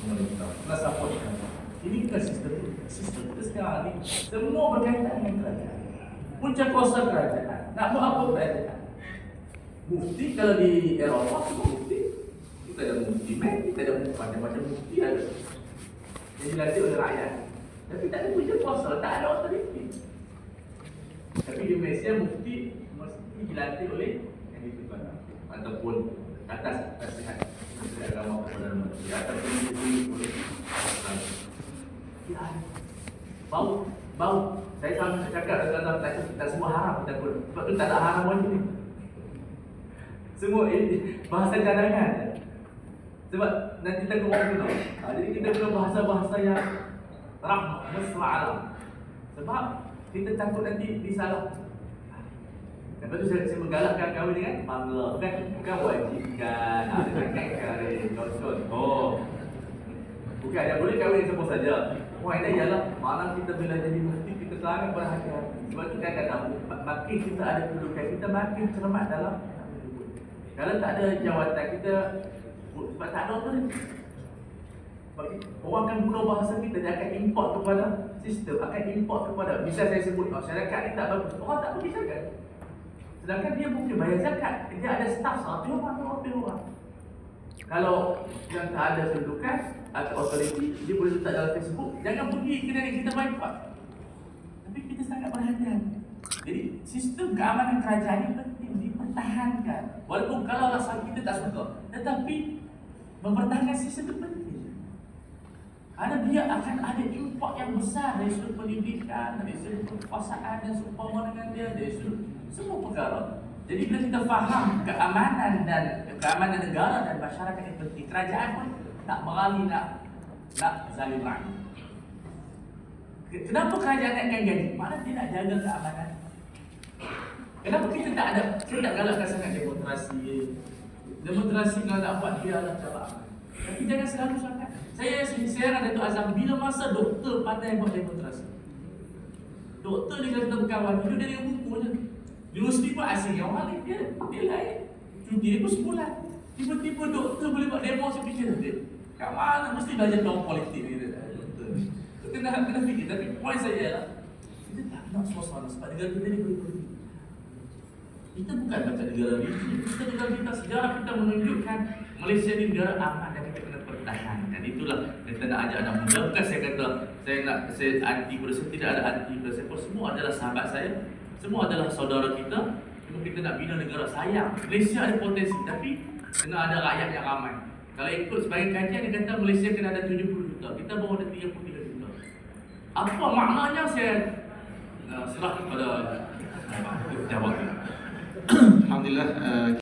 pemerintah, nak supportkan. Ini bukan sistem kita sekarang ni semua berkaitan dengan kerajaan. Punca kuasa kerajaan. Nak buat apa kerajaan? Mufti kalau di Eropah semua mufti. Kita ada mufti, kita ada macam-macam mufti ada. Yang dilatih oleh rakyat. Tapi tak ada punca kuasa, tak ada otoriti. Tapi di Malaysia mufti mesti dilatih oleh yang ditutup ataupun atas nasihat agama kepada manusia ataupun dipilih oleh bau. Saya selalu cakap dalam kita semua haram kita pun. Sebab tu tak ada haram wajib ni. Semua bahasa cadangan. Sebab nanti kita keluar dulu. Jadi kita guna bahasa-bahasa yang rahmah, mesra alam. Sebab kita takut nanti disalah. Lepas tu saya menggalakkan kahwin dengan bangla. Bukan wajibkan. Contoh. Bukan, dia boleh kahwin siapa saja. Poinnya ialah malam kita bila jadi mufti kita sangat berhati-hati. Sebab kita akan tahu makin kita ada kedudukan kita makin cermat dalam. Kalau tak ada jawatan kita sebab tak ada otoriti. Orang akan guna bahasa kita, dia akan import kepada sistem, akan import kepada. Misal saya sebut masyarakat ni tak bagus, orang tak pergi zakat. Sedangkan dia mungkin bayar zakat, dia ada staff 100 orang. Kalau yang tak ada kedudukan atau otoriti, dia boleh letak dalam Facebook, jangan pergi kedai kita boycott. Tapi kita sangat berhati-hati. Jadi sistem keamanan kerajaan ini penting dipertahankan. Walaupun kalau rasa kita tak suka, tetapi mempertahankan sistem itu penting. Kerana dia akan ada import yang besar dari sudut pendidikan, dari sudut kekuasaan dan seumpama dengan dia, dari sudut semua perkara. Jadi bila kita faham keamanan negara dan masyarakat yang penting, kerajaan pun tak berani nak zalim rakyat. Kenapa kerajaan naikkan gaji? Mana dia nak jaga keamanan? Kenapa kita tak ada, saya tak galakkan sangat demonstrasi. Demonstrasi kalau nak buat dia adalah cara aman. Tapi jangan selalu sangat. Saya ada Datuk Azam, bila masa doktor pandai buat demonstrasi. Doktor ni kalau kita berkawan, duduk dia dengan buku je. Universiti pun asing, orang ni dia lain. Cuti dia pun sebulan. Tiba-tiba doktor boleh buat demo, saya fikir dia. Kat mana mesti belajar tentang politik ni dia. Kena fikir, tapi poin saya ialah kita tak nak suasana sebab negara kita ni boleh politik. Kita bukan macam negara ni. Kita negara kita, sejarah kita menunjukkan Malaysia ni negara aman dan kita kena pertahankan. Itulah kita nak ajak anak muda. Bukan saya kata saya anti pada saya, tidak ada anti pada saya. Semua adalah sahabat saya. Semua adalah saudara kita. Cuma kita nak bina negara sayang. Malaysia ada potensi tapi kena ada rakyat yang ramai. Kalau ikut sebagai kajian dia kata Malaysia kena ada 70 juta. Kita baru ada 33 juta. Apa maknanya saya serahkan kepada jawab. Alhamdulillah